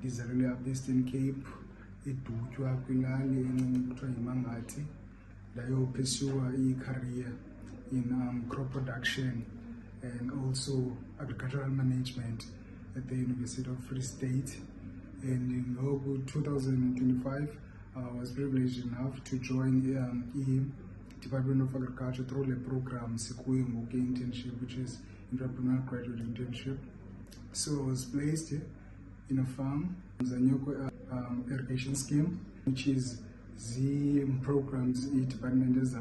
Ndizalelwe apha Eastern Cape, eDutywa kwilali encinci kuthiwa yiMangathi. Ndayophesua i-career in crop production and also agricultural management at the University of Free State. And in 2025, I was privileged enough to join the Department of Agriculture through the program Sikuye Ngoku internship, which is entrepreneurial graduate internship. So I was placed in a farm, Zanyoko irrigation scheme, which is the programs the department is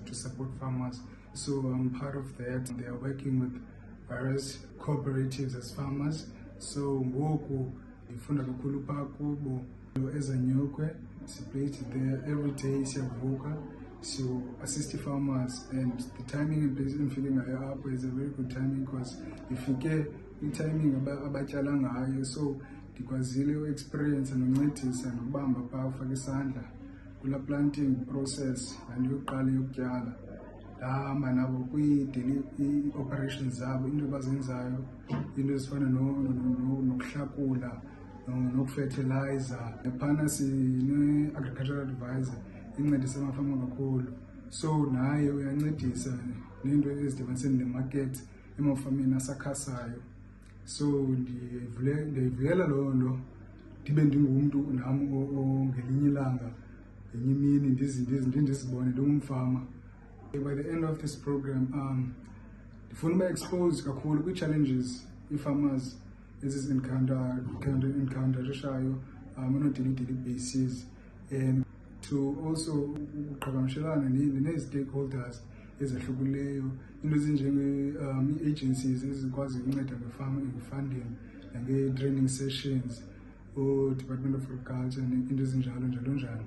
to support farmers. So I'm part of that. They are working with various cooperatives as farmers. So ngoku ifunda kakhulu phaa kubo eZanyokwe, siplayed there every day, siyavuka, so assist farmers, and the timing and place endifike ngayo apho is a very good timing because ifike i-timing abatyala ngayo, so ndikwazile u-experience noncedisa nokubamba phaa ufaka isandla kula planting process nandiyokuqala yokutyala. Ndahamba nabo kwii-operations zabo, into abazenzayo, into ezifana nokuhlakula, nokufertilizer. Phana sine-agricultural advisor incedisa amafama kakhulu, so naye uyancedisa neento ezidibanise nemarket emafameni asakhasayo. So ndiyivuyela loo nto, ndibe ndingumntu nam ongelinye ilanga ngenye imini ndizibone ndingumfama. By the end of this program, ndifuna uba exposed kakhulu kwii-challenges ii-farmers ezizi-encounterishayo on a daily basis, and to also uqhagamshelana nee-stakeholders ezahlukileyo, into ezinjenge-agencies ezikwazi ukunceda nge-funding nange-training sessions, Department of Agriculture, into ezinjalo njalo njalo.